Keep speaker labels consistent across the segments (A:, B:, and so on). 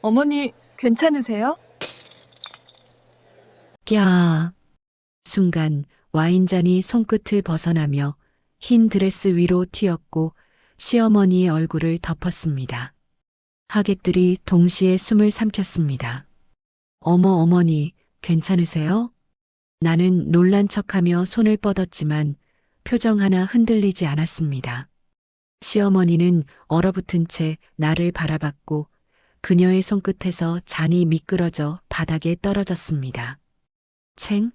A: 어머니, 괜찮으세요?
B: 꺄. 순간 와인잔이 손끝을 벗어나며 흰 드레스 위로 튀었고 시어머니의 얼굴을 덮었습니다. 하객들이 동시에 숨을 삼켰습니다. 어머니, 괜찮으세요? 나는 놀란 척하며 손을 뻗었지만 표정 하나 흔들리지 않았습니다. 시어머니는 얼어붙은 채 나를 바라봤고 그녀의 손끝에서 잔이 미끄러져 바닥에 떨어졌습니다. 챙?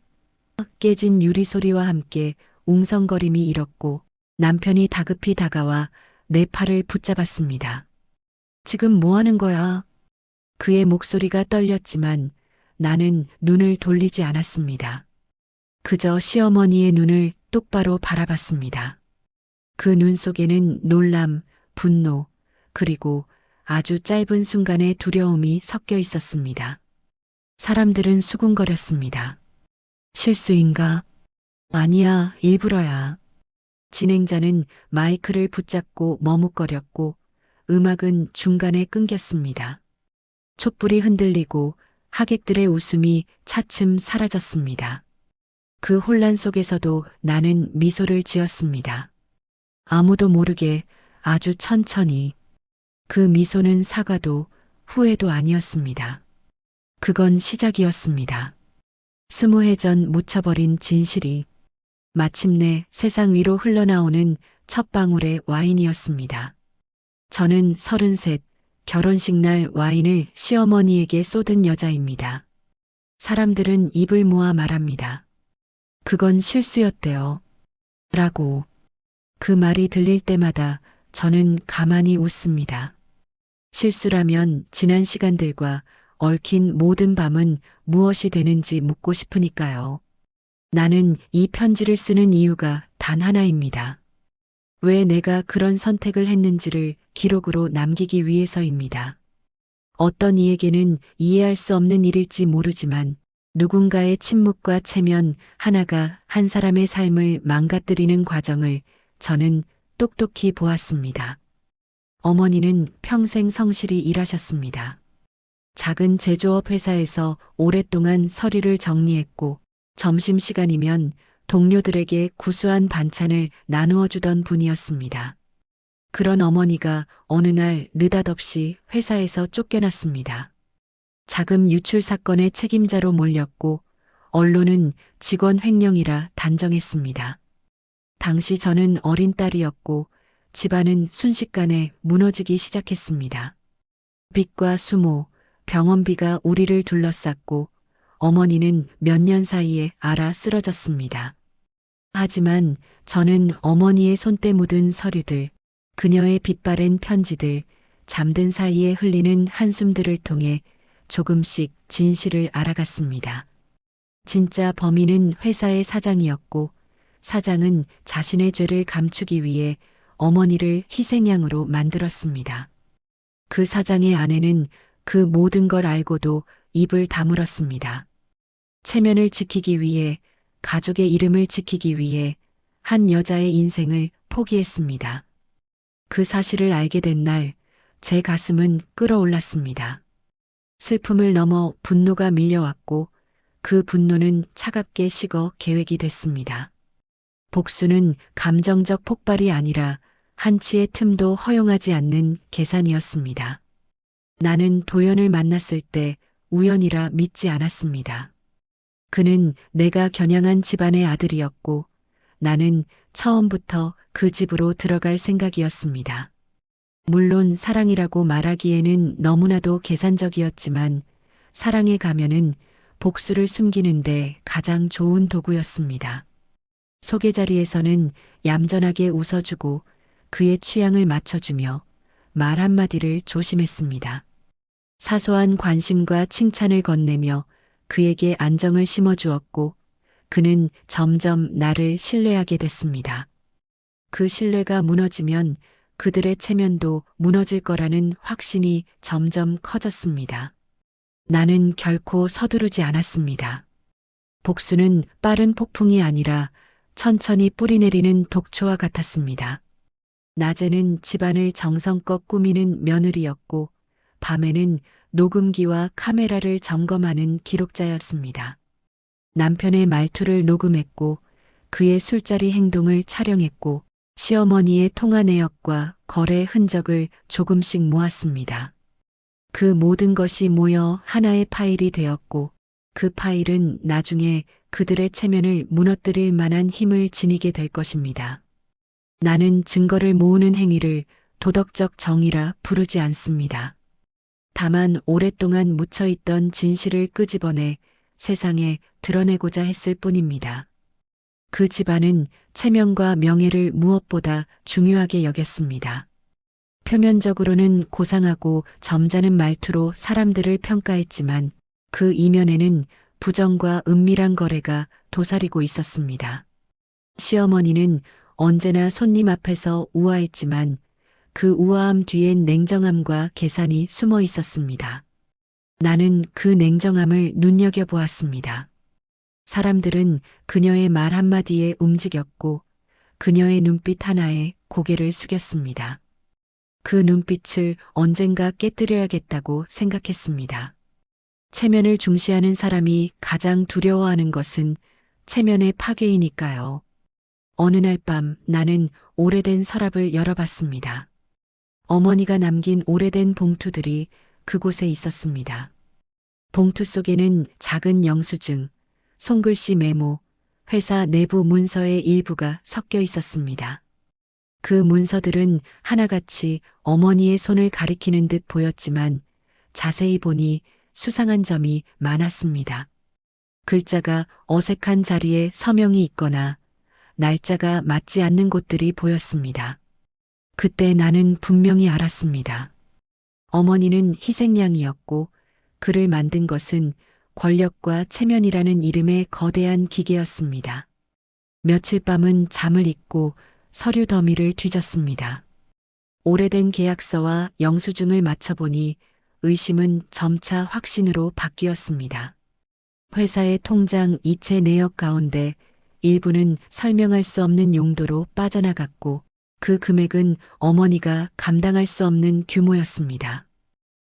B: 깨진 유리 소리와 함께 웅성거림이 일었고 남편이 다급히 다가와 내 팔을 붙잡았습니다. 지금 뭐 하는 거야? 그의 목소리가 떨렸지만 나는 눈을 돌리지 않았습니다. 그저 시어머니의 눈을 똑바로 바라봤습니다. 그 눈 속에는 놀람, 분노, 그리고 아주 짧은 순간의 두려움이 섞여 있었습니다. 사람들은 수군거렸습니다. 실수인가? 아니야, 일부러야. 진행자는 마이크를 붙잡고 머뭇거렸고 음악은 중간에 끊겼습니다. 촛불이 흔들리고 하객들의 웃음이 차츰 사라졌습니다. 그 혼란 속에서도 나는 미소를 지었습니다. 아무도 모르게 아주 천천히. 그 미소는 사과도 후회도 아니었습니다. 그건 시작이었습니다. 20해 전 묻혀버린 진실이 마침내 세상 위로 흘러나오는 첫 방울의 와인이었습니다. 저는 33, 결혼식 날 와인을 시어머니에게 쏟은 여자입니다. 사람들은 입을 모아 말합니다. 그건 실수였대요. 라고. 그 말이 들릴 때마다 저는 가만히 웃습니다. 실수라면 지난 시간들과 얽힌 모든 밤은 무엇이 되는지 묻고 싶으니까요. 나는 이 편지를 쓰는 이유가 단 하나입니다. 왜 내가 그런 선택을 했는지를 기록으로 남기기 위해서입니다. 어떤 이에게는 이해할 수 없는 일일지 모르지만 누군가의 침묵과 체면 하나가 한 사람의 삶을 망가뜨리는 과정을 저는 똑똑히 보았습니다. 어머니는 평생 성실히 일하셨습니다. 작은 제조업 회사에서 오랫동안 서류를 정리했고 점심시간이면 동료들에게 구수한 반찬을 나누어 주던 분이었습니다. 그런 어머니가 어느 날 느닷없이 회사에서 쫓겨났습니다. 자금 유출 사건의 책임자로 몰렸고 언론은 직원 횡령이라 단정했습니다. 당시 저는 어린 딸이었고 집안은 순식간에 무너지기 시작했습니다. 빚과 수모, 병원비가 우리를 둘러쌌고 어머니는 몇 년 사이에 알아 쓰러졌습니다. 하지만 저는 어머니의 손때 묻은 서류들, 그녀의 빛바랜 편지들, 잠든 사이에 흘리는 한숨들을 통해 조금씩 진실을 알아갔습니다. 진짜 범인은 회사의 사장이었고 사장은 자신의 죄를 감추기 위해 어머니를 희생양으로 만들었습니다. 그 사장의 아내는 그 모든 걸 알고도 입을 다물었습니다. 체면을 지키기 위해, 가족의 이름을 지키기 위해 한 여자의 인생을 포기했습니다. 그 사실을 알게 된 날, 제 가슴은 끓어올랐습니다. 슬픔을 넘어 분노가 밀려왔고 그 분노는 차갑게 식어 계획이 됐습니다. 복수는 감정적 폭발이 아니라 한치의 틈도 허용하지 않는 계산이었습니다. 나는 도연을 만났을 때 우연이라 믿지 않았습니다. 그는 내가 겨냥한 집안의 아들이었고 나는 처음부터 그 집으로 들어갈 생각이었습니다. 물론 사랑이라고 말하기에는 너무나도 계산적이었지만 사랑의 가면은 복수를 숨기는데 가장 좋은 도구였습니다. 소개 자리에서는 얌전하게 웃어주고 그의 취향을 맞춰주며 말 한마디를 조심했습니다. 사소한 관심과 칭찬을 건네며 그에게 안정을 심어주었고 그는 점점 나를 신뢰하게 됐습니다. 그 신뢰가 무너지면 그들의 체면도 무너질 거라는 확신이 점점 커졌습니다. 나는 결코 서두르지 않았습니다. 복수는 빠른 폭풍이 아니라 천천히 뿌리내리는 독초와 같았습니다. 낮에는 집안을 정성껏 꾸미는 며느리였고 밤에는 녹음기와 카메라를 점검하는 기록자였습니다. 남편의 말투를 녹음했고 그의 술자리 행동을 촬영했고 시어머니의 통화 내역과 거래 흔적을 조금씩 모았습니다. 그 모든 것이 모여 하나의 파일이 되었고 그 파일은 나중에 그들의 체면을 무너뜨릴 만한 힘을 지니게 될 것입니다. 나는 증거를 모으는 행위를 도덕적 정의라 부르지 않습니다. 다만 오랫동안 묻혀있던 진실을 끄집어내 세상에 드러내고자 했을 뿐입니다. 그 집안은 체면과 명예를 무엇보다 중요하게 여겼습니다. 표면적으로는 고상하고 점잖은 말투로 사람들을 평가했지만 그 이면에는 부정과 은밀한 거래가 도사리고 있었습니다. 시어머니는 언제나 손님 앞에서 우아했지만 그 우아함 뒤엔 냉정함과 계산이 숨어 있었습니다. 나는 그 냉정함을 눈여겨보았습니다. 사람들은 그녀의 말 한마디에 움직였고 그녀의 눈빛 하나에 고개를 숙였습니다. 그 눈빛을 언젠가 깨뜨려야겠다고 생각했습니다. 체면을 중시하는 사람이 가장 두려워하는 것은 체면의 파괴이니까요. 어느 날 밤 나는 오래된 서랍을 열어봤습니다. 어머니가 남긴 오래된 봉투들이 그곳에 있었습니다. 봉투 속에는 작은 영수증, 손글씨 메모, 회사 내부 문서의 일부가 섞여 있었습니다. 그 문서들은 하나같이 어머니의 손을 가리키는 듯 보였지만 자세히 보니 수상한 점이 많았습니다. 글자가 어색한 자리에 서명이 있거나 날짜가 맞지 않는 곳들이 보였습니다. 그때 나는 분명히 알았습니다. 어머니는 희생양이었고 그를 만든 것은 권력과 체면이라는 이름의 거대한 기계였습니다. 며칠 밤은 잠을 잊고 서류 더미를 뒤졌습니다. 오래된 계약서와 영수증을 맞춰보니 의심은 점차 확신으로 바뀌었습니다. 회사의 통장 이체 내역 가운데 일부는 설명할 수 없는 용도로 빠져나갔고 그 금액은 어머니가 감당할 수 없는 규모였습니다.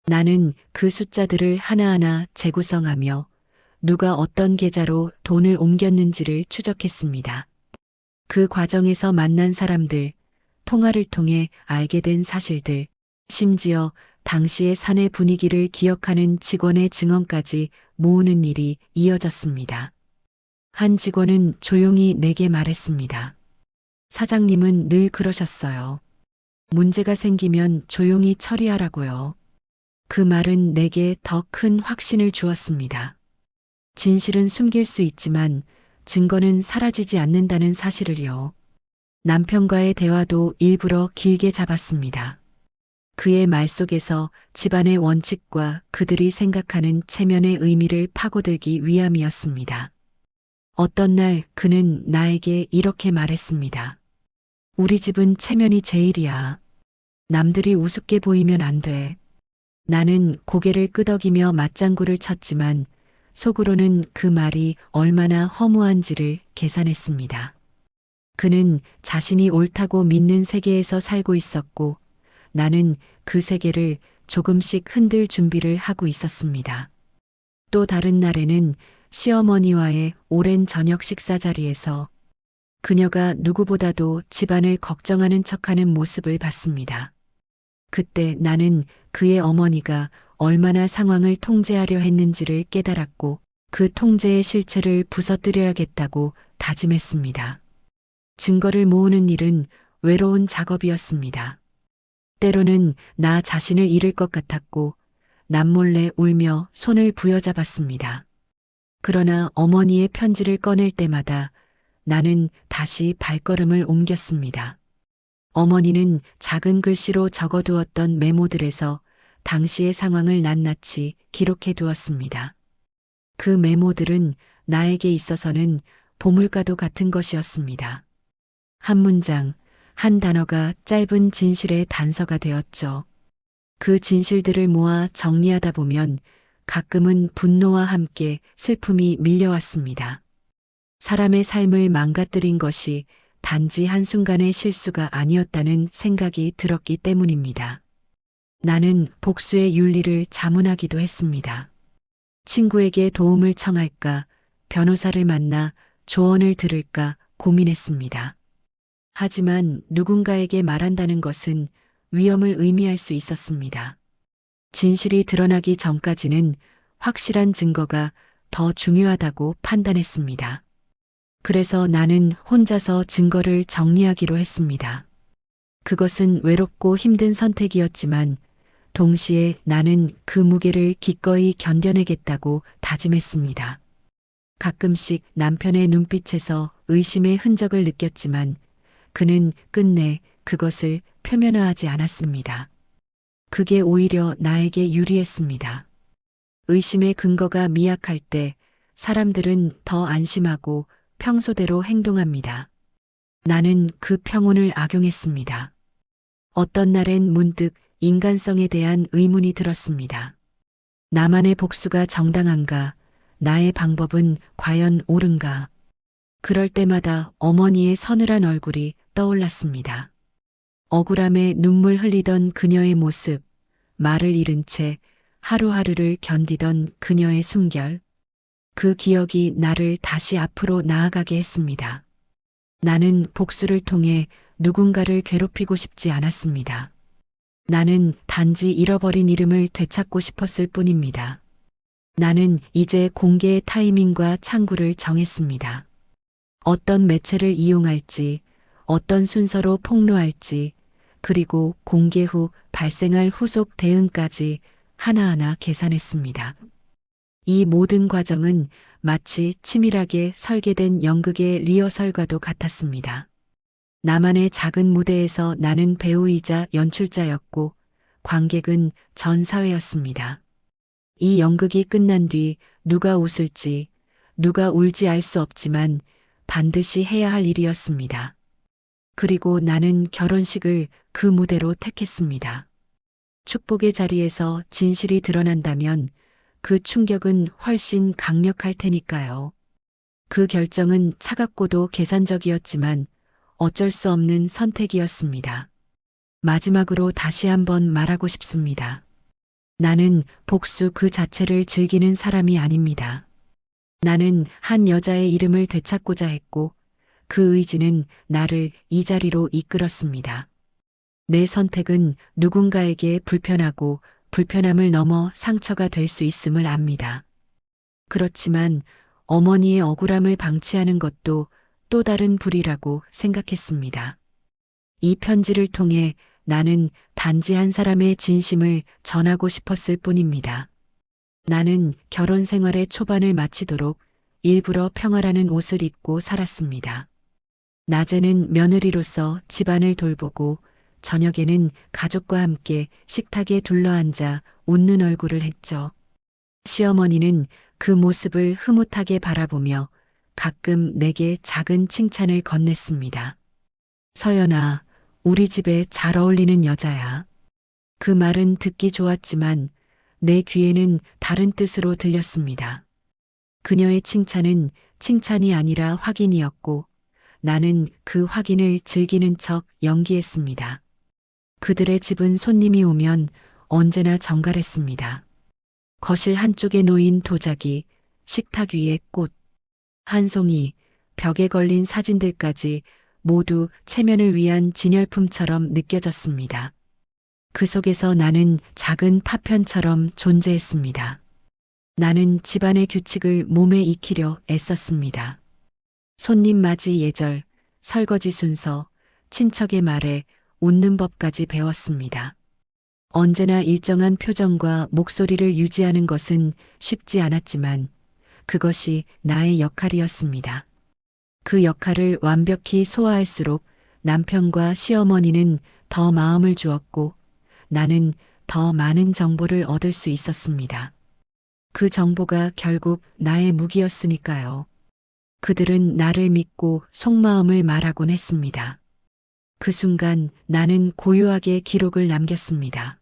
B: 나는 그 숫자들을 하나하나 재구성하며 누가 어떤 계좌로 돈을 옮겼는지를 추적했습니다. 그 과정에서 만난 사람들, 통화를 통해 알게 된 사실들, 심지어 당시의 사내 분위기를 기억하는 직원의 증언까지 모으는 일이 이어졌습니다. 한 직원은 조용히 내게 말했습니다. 사장님은 늘 그러셨어요. 문제가 생기면 조용히 처리하라고요. 그 말은 내게 더 큰 확신을 주었습니다. 진실은 숨길 수 있지만 증거는 사라지지 않는다는 사실을요. 남편과의 대화도 일부러 길게 잡았습니다. 그의 말 속에서 집안의 원칙과 그들이 생각하는 체면의 의미를 파고들기 위함이었습니다. 어떤 날 그는 나에게 이렇게 말했습니다. 우리 집은 체면이 제일이야. 남들이 우습게 보이면 안 돼. 나는 고개를 끄덕이며 맞장구를 쳤지만 속으로는 그 말이 얼마나 허무한지를 계산했습니다. 그는 자신이 옳다고 믿는 세계에서 살고 있었고 나는 그 세계를 조금씩 흔들 준비를 하고 있었습니다. 또 다른 날에는 시어머니와의 오랜 저녁 식사 자리에서 그녀가 누구보다도 집안을 걱정하는 척하는 모습을 봤습니다. 그때 나는 그의 어머니가 얼마나 상황을 통제하려 했는지를 깨달았고 그 통제의 실체를 부서뜨려야겠다고 다짐했습니다. 증거를 모으는 일은 외로운 작업이었습니다. 때로는 나 자신을 잃을 것 같았고 남몰래 울며 손을 부여잡았습니다. 그러나 어머니의 편지를 꺼낼 때마다 나는 다시 발걸음을 옮겼습니다. 어머니는 작은 글씨로 적어두었던 메모들에서 당시의 상황을 낱낱이 기록해 두었습니다. 그 메모들은 나에게 있어서는 보물과도 같은 것이었습니다. 한 문장, 한 단어가 짧은 진실의 단서가 되었죠. 그 진실들을 모아 정리하다 보면 가끔은 분노와 함께 슬픔이 밀려왔습니다. 사람의 삶을 망가뜨린 것이 단지 한순간의 실수가 아니었다는 생각이 들었기 때문입니다. 나는 복수의 윤리를 자문하기도 했습니다. 친구에게 도움을 청할까, 변호사를 만나 조언을 들을까 고민했습니다. 하지만 누군가에게 말한다는 것은 위험을 의미할 수 있었습니다. 진실이 드러나기 전까지는 확실한 증거가 더 중요하다고 판단했습니다. 그래서 나는 혼자서 증거를 정리하기로 했습니다. 그것은 외롭고 힘든 선택이었지만 동시에 나는 그 무게를 기꺼이 견뎌내겠다고 다짐했습니다. 가끔씩 남편의 눈빛에서 의심의 흔적을 느꼈지만 그는 끝내 그것을 표면화하지 않았습니다. 그게 오히려 나에게 유리했습니다. 의심의 근거가 미약할 때 사람들은 더 안심하고 평소대로 행동합니다. 나는 그 평온을 악용했습니다. 어떤 날엔 문득 인간성에 대한 의문이 들었습니다. 나만의 복수가 정당한가? 나의 방법은 과연 옳은가? 그럴 때마다 어머니의 서늘한 얼굴이 떠올랐습니다. 억울함에 눈물 흘리던 그녀의 모습, 말을 잃은 채 하루하루를 견디던 그녀의 숨결, 그 기억이 나를 다시 앞으로 나아가게 했습니다. 나는 복수를 통해 누군가를 괴롭히고 싶지 않았습니다. 나는 단지 잃어버린 이름을 되찾고 싶었을 뿐입니다. 나는 이제 공개의 타이밍과 창구를 정했습니다. 어떤 매체를 이용할지, 어떤 순서로 폭로할지, 그리고 공개 후 발생할 후속 대응까지 하나하나 계산했습니다. 이 모든 과정은 마치 치밀하게 설계된 연극의 리허설과도 같았습니다. 나만의 작은 무대에서 나는 배우이자 연출자였고 관객은 전 사회였습니다. 이 연극이 끝난 뒤 누가 웃을지, 누가 울지 알 수 없지만 반드시 해야 할 일이었습니다. 그리고 나는 결혼식을 그 무대로 택했습니다. 축복의 자리에서 진실이 드러난다면 그 충격은 훨씬 강력할 테니까요. 그 결정은 차갑고도 계산적이었지만 어쩔 수 없는 선택이었습니다. 마지막으로 다시 한번 말하고 싶습니다. 나는 복수 그 자체를 즐기는 사람이 아닙니다. 나는 한 여자의 이름을 되찾고자 했고 그 의지는 나를 이 자리로 이끌었습니다. 내 선택은 누군가에게 불편하고 불편함을 넘어 상처가 될 수 있음을 압니다. 그렇지만 어머니의 억울함을 방치하는 것도 또 다른 불이라고 생각했습니다. 이 편지를 통해 나는 단지 한 사람의 진심을 전하고 싶었을 뿐입니다. 나는 결혼 생활의 초반을 마치도록 일부러 평화라는 옷을 입고 살았습니다. 낮에는 며느리로서 집안을 돌보고 저녁에는 가족과 함께 식탁에 둘러앉아 웃는 얼굴을 했죠. 시어머니는 그 모습을 흐뭇하게 바라보며 가끔 내게 작은 칭찬을 건넸습니다. 서연아, 우리 집에 잘 어울리는 여자야. 그 말은 듣기 좋았지만 내 귀에는 다른 뜻으로 들렸습니다. 그녀의 칭찬은 칭찬이 아니라 확인이었고 나는 그 확인을 즐기는 척 연기했습니다. 그들의 집은 손님이 오면 언제나 정갈했습니다. 거실 한쪽에 놓인 도자기, 식탁 위에 꽃, 한 송이, 벽에 걸린 사진들까지 모두 체면을 위한 진열품처럼 느껴졌습니다. 그 속에서 나는 작은 파편처럼 존재했습니다. 나는 집안의 규칙을 몸에 익히려 애썼습니다. 손님 맞이 예절, 설거지 순서, 친척의 말에 웃는 법까지 배웠습니다. 언제나 일정한 표정과 목소리를 유지하는 것은 쉽지 않았지만 그것이 나의 역할이었습니다. 그 역할을 완벽히 소화할수록 남편과 시어머니는 더 마음을 주었고 나는 더 많은 정보를 얻을 수 있었습니다. 그 정보가 결국 나의 무기였으니까요. 그들은 나를 믿고 속마음을 말하곤 했습니다. 그 순간 나는 고요하게 기록을 남겼습니다.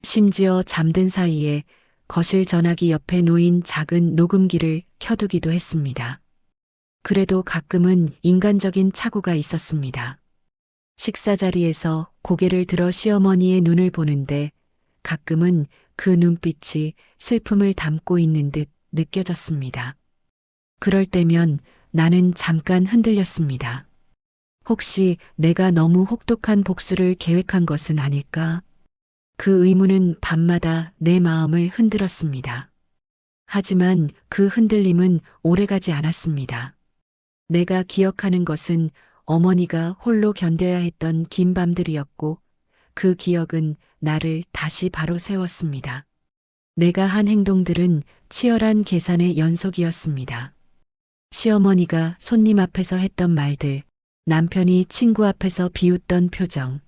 B: 심지어 잠든 사이에 거실 전화기 옆에 놓인 작은 녹음기를 켜두기도 했습니다. 그래도 가끔은 인간적인 착오가 있었습니다. 식사 자리에서 고개를 들어 시어머니의 눈을 보는데 가끔은 그 눈빛이 슬픔을 담고 있는 듯 느껴졌습니다. 그럴 때면 나는 잠깐 흔들렸습니다. 혹시 내가 너무 혹독한 복수를 계획한 것은 아닐까? 그 의문은 밤마다 내 마음을 흔들었습니다. 하지만 그 흔들림은 오래가지 않았습니다. 내가 기억하는 것은 어머니가 홀로 견뎌야 했던 긴 밤들이었고 그 기억은 나를 다시 바로 세웠습니다. 내가 한 행동들은 치열한 계산의 연속이었습니다. 시어머니가 손님 앞에서 했던 말들, 남편이 친구 앞에서 비웃던 표정,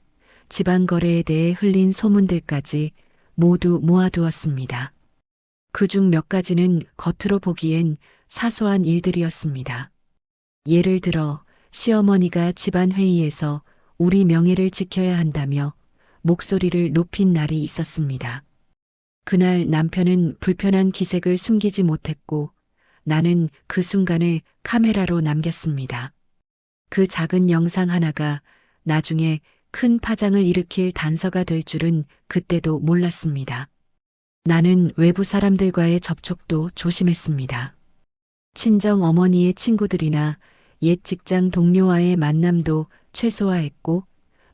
B: 집안 거래에 대해 흘린 소문들까지 모두 모아두었습니다. 그중 몇 가지는 겉으로 보기엔 사소한 일들이었습니다. 예를 들어 시어머니가 집안 회의에서 우리 명예를 지켜야 한다며 목소리를 높인 날이 있었습니다. 그날 남편은 불편한 기색을 숨기지 못했고 나는 그 순간을 카메라로 남겼습니다. 그 작은 영상 하나가 나중에 큰 파장을 일으킬 단서가 될 줄은 그때도 몰랐습니다. 나는 외부 사람들과의 접촉도 조심했습니다. 친정 어머니의 친구들이나 옛 직장 동료와의 만남도 최소화했고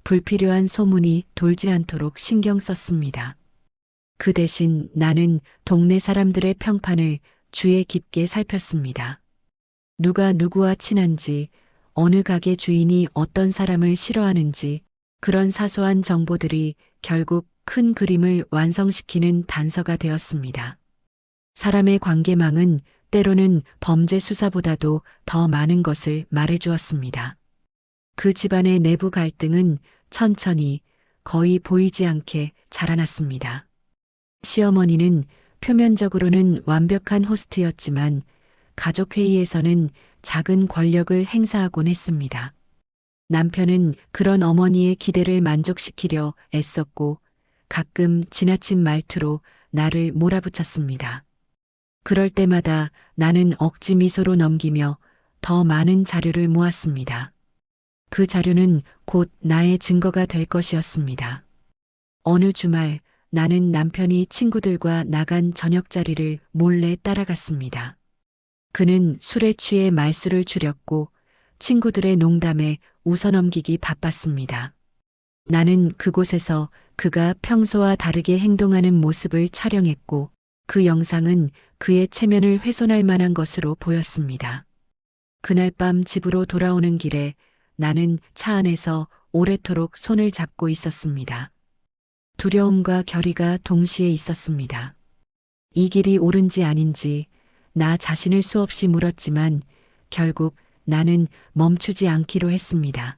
B: 불필요한 소문이 돌지 않도록 신경 썼습니다. 그 대신 나는 동네 사람들의 평판을 주의 깊게 살폈습니다. 누가 누구와 친한지, 어느 가게 주인이 어떤 사람을 싫어하는지, 그런 사소한 정보들이 결국 큰 그림을 완성시키는 단서가 되었습니다. 사람의 관계망은 때로는 범죄 수사보다도 더 많은 것을 말해주었습니다. 그 집안의 내부 갈등은 천천히 거의 보이지 않게 자라났습니다. 시어머니는 표면적으로는 완벽한 호스트였지만 가족회의에서는 작은 권력을 행사하곤 했습니다. 남편은 그런 어머니의 기대를 만족시키려 애썼고 가끔 지나친 말투로 나를 몰아붙였습니다. 그럴 때마다 나는 억지 미소로 넘기며 더 많은 자료를 모았습니다. 그 자료는 곧 나의 증거가 될 것이었습니다. 어느 주말 나는 남편이 친구들과 나간 저녁 자리를 몰래 따라갔습니다. 그는 술에 취해 말수를 줄였고 친구들의 농담에 웃어넘기기 바빴습니다. 나는 그곳에서 그가 평소와 다르게 행동하는 모습을 촬영했고 그 영상은 그의 체면을 훼손할 만한 것으로 보였습니다. 그날 밤 집으로 돌아오는 길에 나는 차 안에서 오래도록 손을 잡고 있었습니다. 두려움과 결의가 동시에 있었습니다. 이 길이 옳은지 아닌지 나 자신을 수없이 물었지만 결국 나는 멈추지 않기로 했습니다.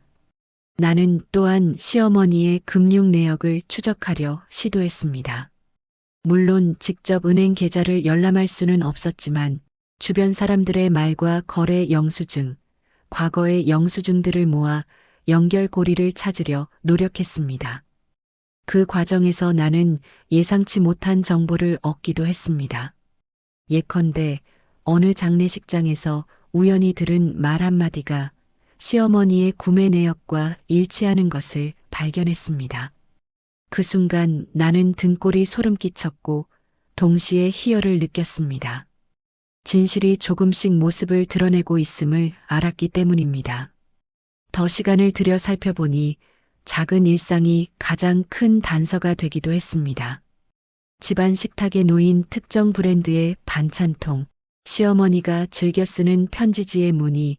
B: 나는 또한 시어머니의 금융 내역을 추적하려 시도했습니다. 물론 직접 은행 계좌를 열람할 수는 없었지만 주변 사람들의 말과 거래 영수증, 과거의 영수증들을 모아 연결고리를 찾으려 노력했습니다. 그 과정에서 나는 예상치 못한 정보를 얻기도 했습니다. 예컨대 어느 장례식장에서 우연히 들은 말 한마디가 시어머니의 구매 내역과 일치하는 것을 발견했습니다. 그 순간 나는 등골이 소름 끼쳤고 동시에 희열을 느꼈습니다. 진실이 조금씩 모습을 드러내고 있음을 알았기 때문입니다. 더 시간을 들여 살펴보니 작은 일상이 가장 큰 단서가 되기도 했습니다. 집안 식탁에 놓인 특정 브랜드의 반찬통, 시어머니가 즐겨 쓰는 편지지의 무늬,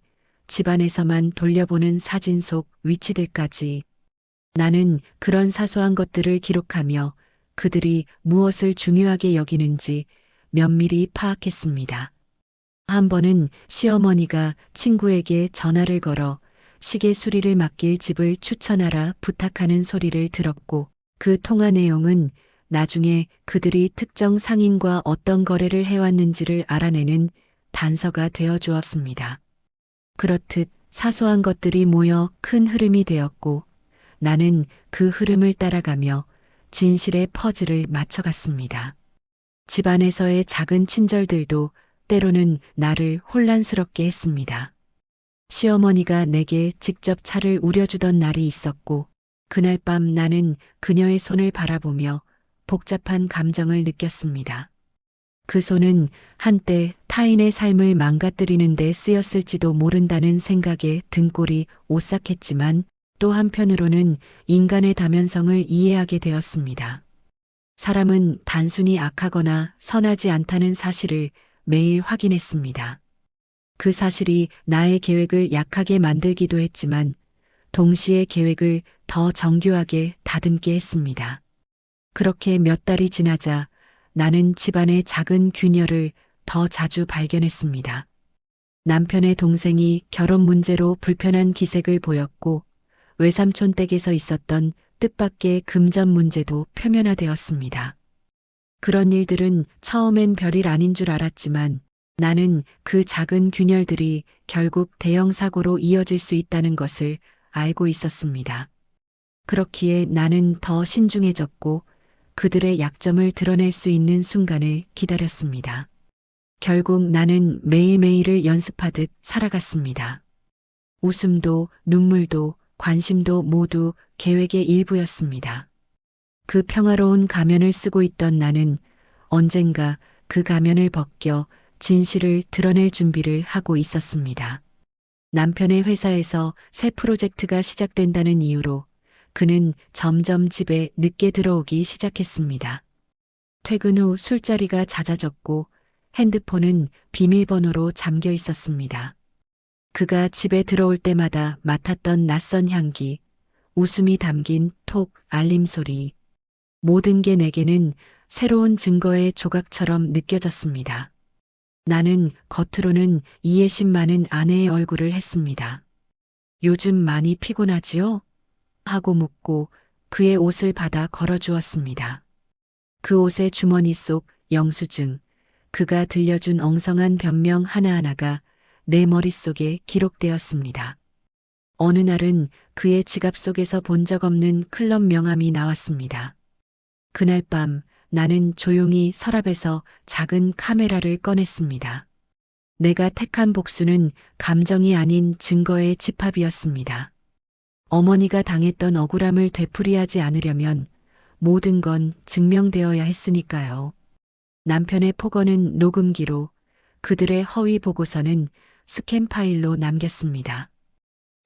B: 집안에서만 돌려보는 사진 속 위치들까지 나는 그런 사소한 것들을 기록하며 그들이 무엇을 중요하게 여기는지 면밀히 파악했습니다. 한 번은 시어머니가 친구에게 전화를 걸어 시계 수리를 맡길 집을 추천하라 부탁하는 소리를 들었고 그 통화 내용은 나중에 그들이 특정 상인과 어떤 거래를 해왔는지를 알아내는 단서가 되어 주었습니다. 그렇듯 사소한 것들이 모여 큰 흐름이 되었고 나는 그 흐름을 따라가며 진실의 퍼즐을 맞춰갔습니다. 집안에서의 작은 친절들도 때로는 나를 혼란스럽게 했습니다. 시어머니가 내게 직접 차를 우려주던 날이 있었고 그날 밤 나는 그녀의 손을 바라보며 복잡한 감정을 느꼈습니다. 그 손은 한때 타인의 삶을 망가뜨리는 데 쓰였을지도 모른다는 생각에 등골이 오싹했지만 또 한편으로는 인간의 다면성을 이해하게 되었습니다. 사람은 단순히 악하거나 선하지 않다는 사실을 매일 확인했습니다. 그 사실이 나의 계획을 약하게 만들기도 했지만 동시에 계획을 더 정교하게 다듬게 했습니다. 그렇게 몇 달이 지나자 나는 집안의 작은 균열을 더 자주 발견했습니다. 남편의 동생이 결혼 문제로 불편한 기색을 보였고 외삼촌 댁에서 있었던 뜻밖의 금전 문제도 표면화되었습니다. 그런 일들은 처음엔 별일 아닌 줄 알았지만 나는 그 작은 균열들이 결국 대형 사고로 이어질 수 있다는 것을 알고 있었습니다. 그렇기에 나는 더 신중해졌고 그들의 약점을 드러낼 수 있는 순간을 기다렸습니다. 결국 나는 매일매일을 연습하듯 살아갔습니다. 웃음도 눈물도 관심도 모두 계획의 일부였습니다. 그 평화로운 가면을 쓰고 있던 나는 언젠가 그 가면을 벗겨 진실을 드러낼 준비를 하고 있었습니다. 남편의 회사에서 새 프로젝트가 시작된다는 이유로 그는 점점 집에 늦게 들어오기 시작했습니다. 퇴근 후 술자리가 잦아졌고 핸드폰은 비밀번호로 잠겨 있었습니다. 그가 집에 들어올 때마다 맡았던 낯선 향기, 웃음이 담긴 톡 알림 소리, 모든 게 내게는 새로운 증거의 조각처럼 느껴졌습니다. 나는 겉으로는 이해심 많은 아내의 얼굴을 했습니다. 요즘 많이 피곤하지요? 하고 묻고 그의 옷을 받아 걸어주었습니다. 그 옷의 주머니 속 영수증, 그가 들려준 엉성한 변명 하나하나가 내 머릿속에 기록되었습니다. 어느 날은 그의 지갑 속에서 본 적 없는 클럽 명함이 나왔습니다. 그날 밤 나는 조용히 서랍에서 작은 카메라를 꺼냈습니다. 내가 택한 복수는 감정이 아닌 증거의 집합이었습니다. 어머니가 당했던 억울함을 되풀이하지 않으려면 모든 건 증명되어야 했으니까요. 남편의 폭언은 녹음기로, 그들의 허위 보고서는 스캔 파일로 남겼습니다.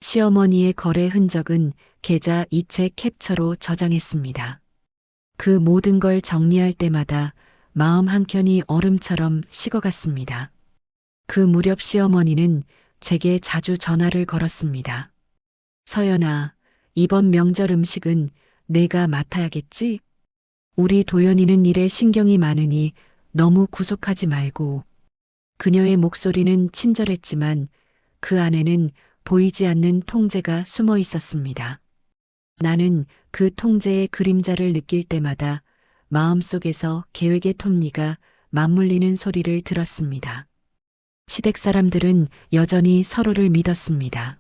B: 시어머니의 거래 흔적은 계좌 이체 캡처로 저장했습니다. 그 모든 걸 정리할 때마다 마음 한켠이 얼음처럼 식어갔습니다. 그 무렵 시어머니는 제게 자주 전화를 걸었습니다. 서연아, 이번 명절 음식은 내가 맡아야겠지? 우리 도연이는 일에 신경이 많으니 너무 구속하지 말고. 그녀의 목소리는 친절했지만 그 안에는 보이지 않는 통제가 숨어 있었습니다. 나는 그 통제의 그림자를 느낄 때마다 마음속에서 계획의 톱니가 맞물리는 소리를 들었습니다. 시댁 사람들은 여전히 서로를 믿었습니다.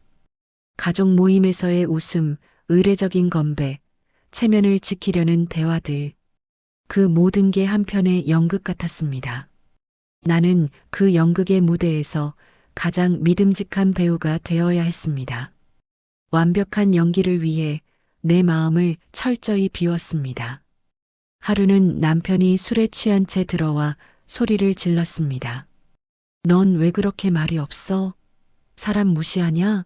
B: 가족 모임에서의 웃음, 의례적인 건배, 체면을 지키려는 대화들, 그 모든 게 한편의 연극 같았습니다. 나는 그 연극의 무대에서 가장 믿음직한 배우가 되어야 했습니다. 완벽한 연기를 위해 내 마음을 철저히 비웠습니다. 하루는 남편이 술에 취한 채 들어와 소리를 질렀습니다. 넌 왜 그렇게 말이 없어? 사람 무시하냐?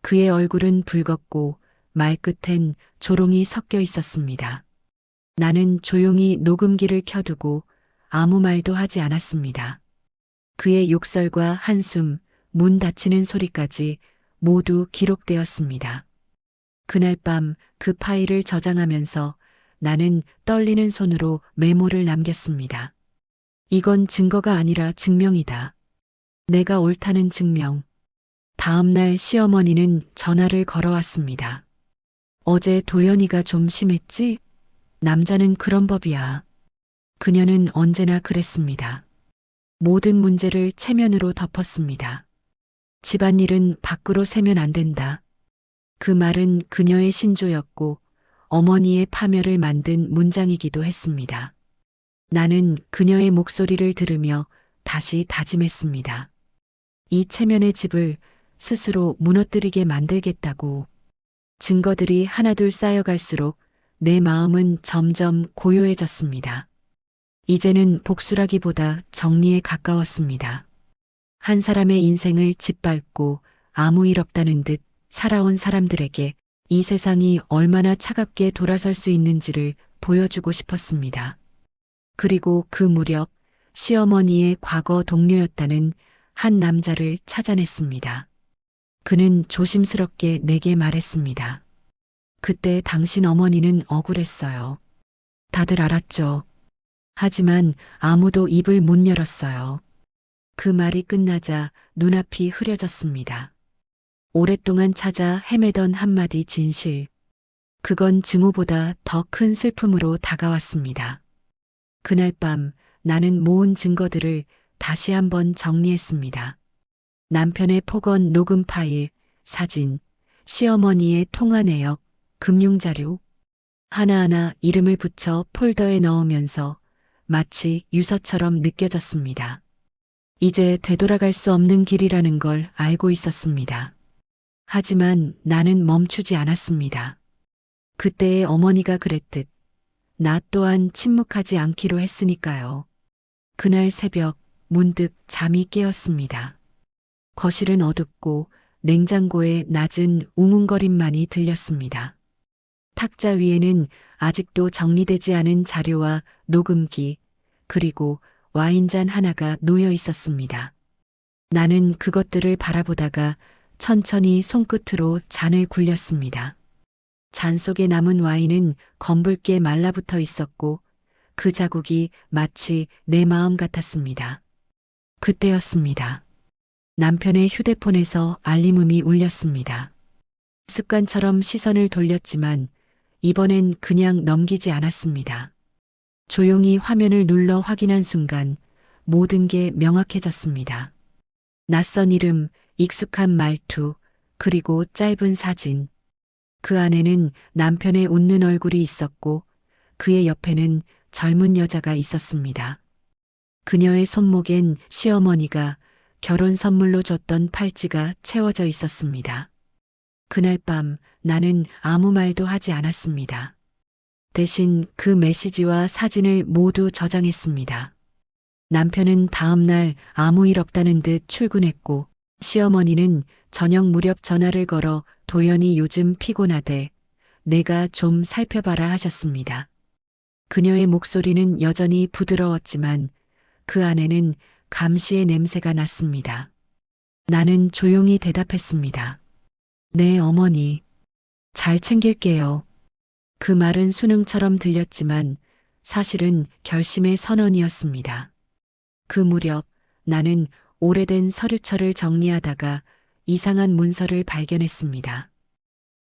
B: 그의 얼굴은 붉었고 말끝엔 조롱이 섞여 있었습니다. 나는 조용히 녹음기를 켜두고 아무 말도 하지 않았습니다. 그의 욕설과 한숨, 문 닫히는 소리까지 모두 기록되었습니다. 그날 밤 그 파일을 저장하면서 나는 떨리는 손으로 메모를 남겼습니다. 이건 증거가 아니라 증명이다. 내가 옳다는 증명. 다음 날 시어머니는 전화를 걸어왔습니다. 어제 도연이가 좀 심했지? 남자는 그런 법이야. 그녀는 언제나 그랬습니다. 모든 문제를 체면으로 덮었습니다. 집안일은 밖으로 새면 안 된다. 그 말은 그녀의 신조였고 어머니의 파멸을 만든 문장이기도 했습니다. 나는 그녀의 목소리를 들으며 다시 다짐했습니다. 이 체면의 집을 스스로 무너뜨리게 만들겠다고. 증거들이 하나둘 쌓여갈수록 내 마음은 점점 고요해졌습니다. 이제는 복수라기보다 정리에 가까웠습니다. 한 사람의 인생을 짓밟고 아무 일 없다는 듯 살아온 사람들에게 이 세상이 얼마나 차갑게 돌아설 수 있는지를 보여주고 싶었습니다. 그리고 그 무렵 시어머니의 과거 동료였다는 한 남자를 찾아냈습니다. 그는 조심스럽게 내게 말했습니다. 그때 당신 어머니는 억울했어요. 다들 알았죠. 하지만 아무도 입을 못 열었어요. 그 말이 끝나자 눈앞이 흐려졌습니다. 오랫동안 찾아 헤매던 한마디 진실. 그건 증오보다 더 큰 슬픔으로 다가왔습니다. 그날 밤 나는 모은 증거들을 다시 한번 정리했습니다. 남편의 폭언 녹음 파일, 사진, 시어머니의 통화 내역, 금융자료, 하나하나 이름을 붙여 폴더에 넣으면서 마치 유서처럼 느껴졌습니다. 이제 되돌아갈 수 없는 길이라는 걸 알고 있었습니다. 하지만 나는 멈추지 않았습니다. 그때의 어머니가 그랬듯 나 또한 침묵하지 않기로 했으니까요. 그날 새벽 문득 잠이 깨었습니다. 거실은 어둡고 냉장고에 낮은 웅웅거림만이 들렸습니다. 탁자 위에는 아직도 정리되지 않은 자료와 녹음기, 그리고 와인잔 하나가 놓여 있었습니다. 나는 그것들을 바라보다가 천천히 손끝으로 잔을 굴렸습니다. 잔 속에 남은 와인은 검붉게 말라붙어 있었고 그 자국이 마치 내 마음 같았습니다. 그때였습니다. 남편의 휴대폰에서 알림음이 울렸습니다. 습관처럼 시선을 돌렸지만 이번엔 그냥 넘기지 않았습니다. 조용히 화면을 눌러 확인한 순간 모든 게 명확해졌습니다. 낯선 이름, 익숙한 말투, 그리고 짧은 사진. 그 안에는 남편의 웃는 얼굴이 있었고 그의 옆에는 젊은 여자가 있었습니다. 그녀의 손목엔 시어머니가 결혼 선물로 줬던 팔찌가 채워져 있었습니다. 그날 밤 나는 아무 말도 하지 않았습니다. 대신 그 메시지와 사진을 모두 저장했습니다. 남편은 다음 날 아무 일 없다는 듯 출근했고 시어머니는 저녁 무렵 전화를 걸어 도연이 요즘 피곤하대. 내가 좀 살펴봐라 하셨습니다. 그녀의 목소리는 여전히 부드러웠지만 그 안에는 감시의 냄새가 났습니다. 나는 조용히 대답했습니다. 네, 어머니. 잘 챙길게요. 그 말은 수능처럼 들렸지만 사실은 결심의 선언이었습니다. 그 무렵 나는 오래된 서류철을 정리하다가 이상한 문서를 발견했습니다.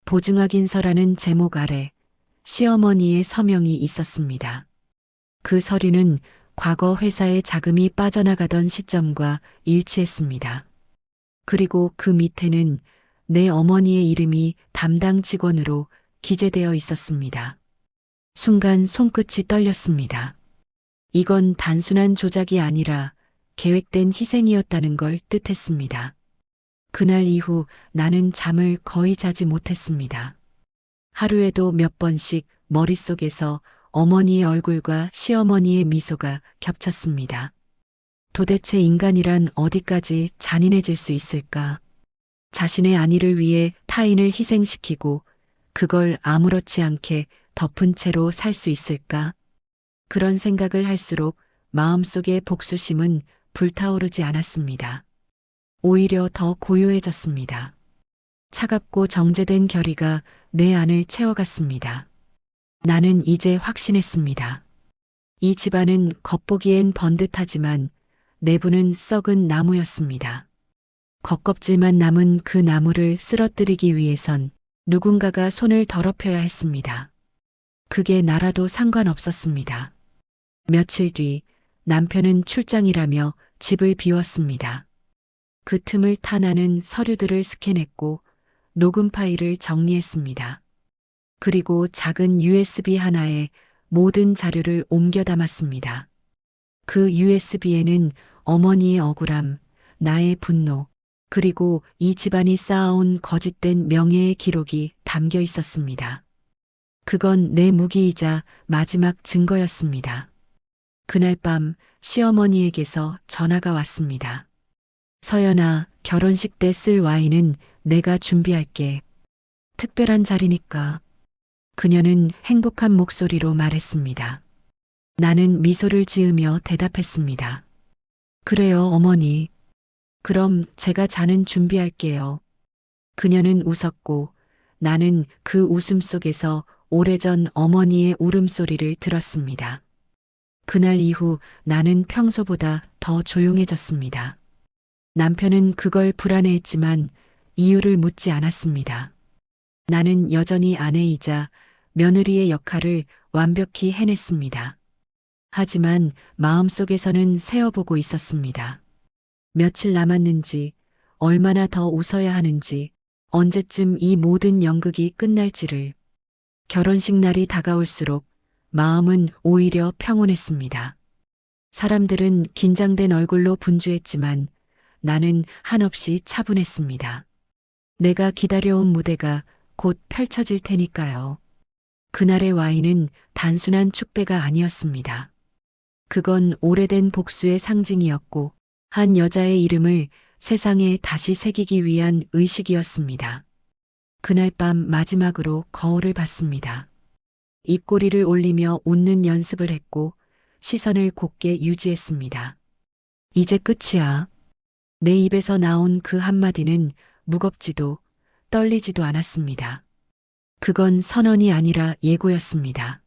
B: 보증확인서라는 제목 아래 시어머니의 서명이 있었습니다. 그 서류는 과거 회사의 자금이 빠져나가던 시점과 일치했습니다. 그리고 그 밑에는 내 어머니의 이름이 담당 직원으로 기재되어 있었습니다. 순간 손끝이 떨렸습니다. 이건 단순한 조작이 아니라 계획된 희생이었다는 걸 뜻했습니다. 그날 이후 나는 잠을 거의 자지 못했습니다. 하루에도 몇 번씩 머릿속에서 어머니의 얼굴과 시어머니의 미소가 겹쳤습니다. 도대체 인간이란 어디까지 잔인해질 수 있을까? 자신의 안위를 위해 타인을 희생시키고 그걸 아무렇지 않게 덮은 채로 살 수 있을까? 그런 생각을 할수록 마음속의 복수심은 불타오르지 않았습니다. 오히려 더 고요해졌습니다. 차갑고 정제된 결의가 내 안을 채워갔습니다. 나는 이제 확신했습니다. 이 집안은 겉보기엔 번듯하지만 내부는 썩은 나무였습니다. 겉껍질만 남은 그 나무를 쓰러뜨리기 위해선 누군가가 손을 더럽혀야 했습니다. 그게 나라도 상관없었습니다. 며칠 뒤 남편은 출장이라며 집을 비웠습니다. 그 틈을 타 나는 서류들을 스캔했고 녹음 파일을 정리했습니다. 그리고 작은 USB 하나에 모든 자료를 옮겨 담았습니다. 그 USB에는 어머니의 억울함, 나의 분노, 그리고 이 집안이 쌓아온 거짓된 명예의 기록이 담겨 있었습니다. 그건 내 무기이자 마지막 증거였습니다. 그날 밤 시어머니에게서 전화가 왔습니다. 서연아, 결혼식 때 쓸 와인은 내가 준비할게. 특별한 자리니까. 그녀는 행복한 목소리로 말했습니다. 나는 미소를 지으며 대답했습니다. 그래요, 어머니. 그럼 제가 잔은 준비할게요. 그녀는 웃었고 나는 그 웃음 속에서 오래전 어머니의 울음소리를 들었습니다. 그날 이후 나는 평소보다 더 조용해졌습니다. 남편은 그걸 불안해했지만 이유를 묻지 않았습니다. 나는 여전히 아내이자 며느리의 역할을 완벽히 해냈습니다. 하지만 마음속에서는 세어보고 있었습니다. 며칠 남았는지, 얼마나 더 웃어야 하는지, 언제쯤 이 모든 연극이 끝날지를. 결혼식 날이 다가올수록 마음은 오히려 평온했습니다. 사람들은 긴장된 얼굴로 분주했지만 나는 한없이 차분했습니다. 내가 기다려온 무대가 곧 펼쳐질 테니까요. 그날의 와인은 단순한 축배가 아니었습니다. 그건 오래된 복수의 상징이었고 한 여자의 이름을 세상에 다시 새기기 위한 의식이었습니다. 그날 밤 마지막으로 거울을 봤습니다. 입꼬리를 올리며 웃는 연습을 했고 시선을 곧게 유지했습니다. 이제 끝이야. 내 입에서 나온 그 한마디는 무겁지도 떨리지도 않았습니다. 그건 선언이 아니라 예고였습니다.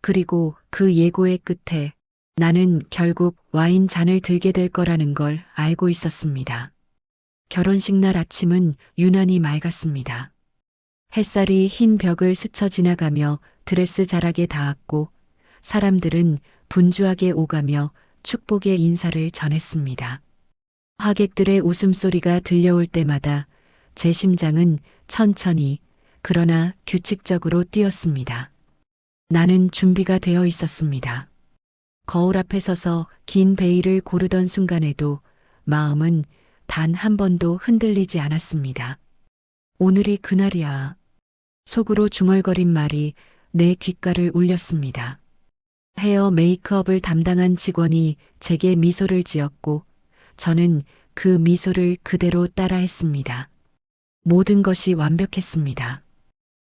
B: 그리고 그 예고의 끝에 나는 결국 와인 잔을 들게 될 거라는 걸 알고 있었습니다. 결혼식 날 아침은 유난히 맑았습니다. 햇살이 흰 벽을 스쳐 지나가며 드레스 자락에 닿았고 사람들은 분주하게 오가며 축복의 인사를 전했습니다. 하객들의 웃음소리가 들려올 때마다 제 심장은 천천히 그러나 규칙적으로 뛰었습니다. 나는 준비가 되어 있었습니다. 거울 앞에 서서 긴 베일을 고르던 순간에도 마음은 단 한 번도 흔들리지 않았습니다. 오늘이 그날이야. 속으로 중얼거린 말이 내 귓가를 울렸습니다. 헤어 메이크업을 담당한 직원이 제게 미소를 지었고 저는 그 미소를 그대로 따라했습니다. 모든 것이 완벽했습니다.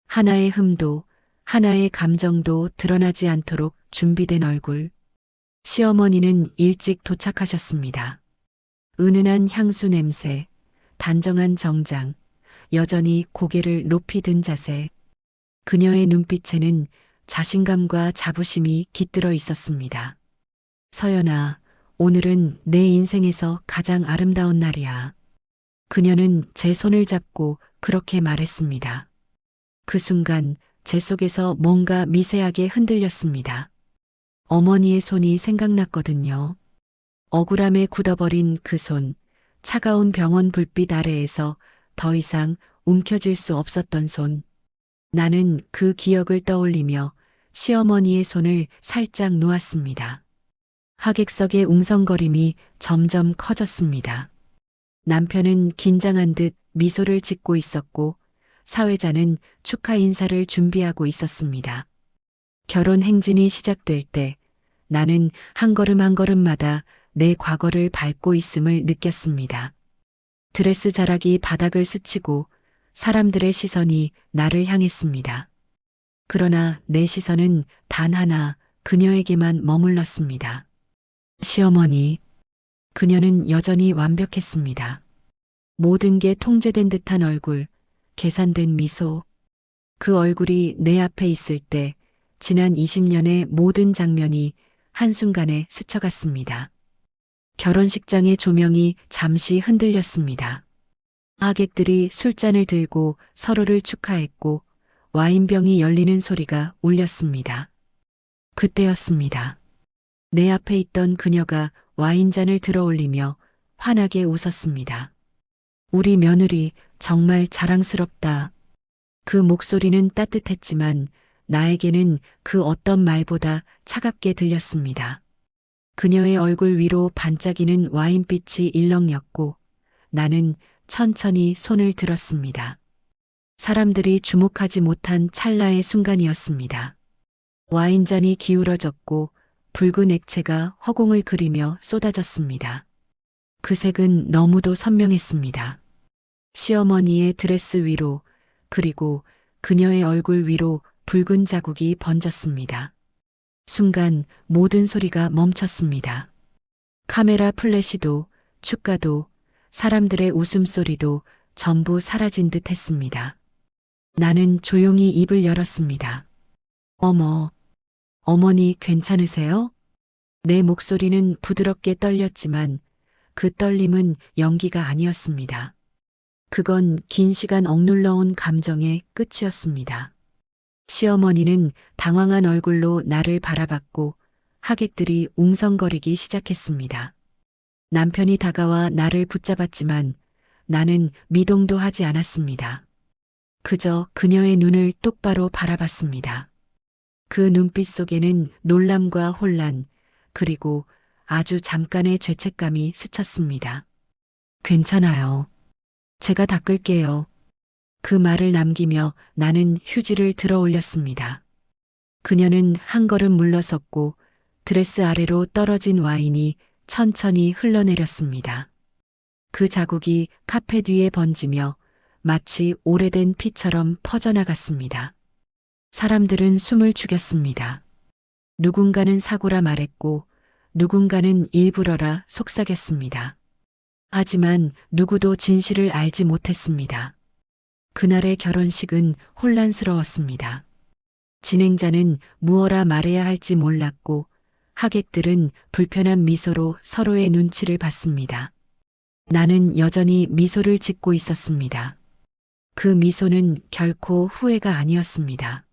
B: 하나의 흠도 하나의 감정도 드러나지 않도록 준비된 얼굴. 시어머니는 일찍 도착하셨습니다. 은은한 향수 냄새, 단정한 정장, 여전히 고개를 높이 든 자세. 그녀의 눈빛에는 자신감과 자부심이 깃들어 있었습니다. 서연아, 오늘은 내 인생에서 가장 아름다운 날이야. 그녀는 제 손을 잡고 그렇게 말했습니다. 그 순간 제 속에서 뭔가 미세하게 흔들렸습니다. 어머니의 손이 생각났거든요. 억울함에 굳어버린 그 손, 차가운 병원 불빛 아래에서 더 이상 움켜쥘 수 없었던 손. 나는 그 기억을 떠올리며 시어머니의 손을 살짝 놓았습니다. 하객석의 웅성거림이 점점 커졌습니다. 남편은 긴장한 듯 미소를 짓고 있었고 사회자는 축하 인사를 준비하고 있었습니다. 결혼 행진이 시작될 때 나는 한 걸음 한 걸음마다 내 과거를 밟고 있음을 느꼈습니다. 드레스 자락이 바닥을 스치고 사람들의 시선이 나를 향했습니다. 그러나 내 시선은 단 하나 그녀에게만 머물렀습니다. 시어머니. 그녀는 여전히 완벽했습니다. 모든 게 통제된 듯한 얼굴, 계산된 미소. 그 얼굴이 내 앞에 있을 때 지난 20년의 모든 장면이 한순간에 스쳐갔습니다. 결혼식장의 조명이 잠시 흔들렸습니다. 하객들이 술잔을 들고 서로를 축하했고 와인병이 열리는 소리가 울렸습니다. 그때였습니다. 내 앞에 있던 그녀가 와인잔을 들어올리며 환하게 웃었습니다. 우리 며느리 정말 자랑스럽다. 그 목소리는 따뜻했지만 나에게는 그 어떤 말보다 차갑게 들렸습니다. 그녀의 얼굴 위로 반짝이는 와인빛이 일렁였고 나는 천천히 손을 들었습니다. 사람들이 주목하지 못한 찰나의 순간이었습니다. 와인잔이 기울어졌고 붉은 액체가 허공을 그리며 쏟아졌습니다. 그 색은 너무도 선명했습니다. 시어머니의 드레스 위로 그리고 그녀의 얼굴 위로 붉은 자국이 번졌습니다. 순간 모든 소리가 멈췄습니다. 카메라 플래시도, 축가도, 사람들의 웃음소리도 전부 사라진 듯 했습니다. 나는 조용히 입을 열었습니다. 어머, 어머니 괜찮으세요? 내 목소리는 부드럽게 떨렸지만 그 떨림은 연기가 아니었습니다. 그건 긴 시간 억눌러온 감정의 끝이었습니다. 시어머니는 당황한 얼굴로 나를 바라봤고 하객들이 웅성거리기 시작했습니다. 남편이 다가와 나를 붙잡았지만 나는 미동도 하지 않았습니다. 그저 그녀의 눈을 똑바로 바라봤습니다. 그 눈빛 속에는 놀람과 혼란, 그리고 아주 잠깐의 죄책감이 스쳤습니다. 괜찮아요. 제가 닦을게요. 그 말을 남기며 나는 휴지를 들어 올렸습니다. 그녀는 한 걸음 물러섰고 드레스 아래로 떨어진 와인이 천천히 흘러내렸습니다. 그 자국이 카펫 위에 번지며 마치 오래된 피처럼 퍼져나갔습니다. 사람들은 숨을 죽였습니다. 누군가는 사고라 말했고 누군가는 일부러라 속삭였습니다. 하지만 누구도 진실을 알지 못했습니다. 그날의 결혼식은 혼란스러웠습니다. 진행자는 무엇라 말해야 할지 몰랐고 하객들은 불편한 미소로 서로의 눈치를 봤습니다. 나는 여전히 미소를 짓고 있었습니다. 그 미소는 결코 후회가 아니었습니다.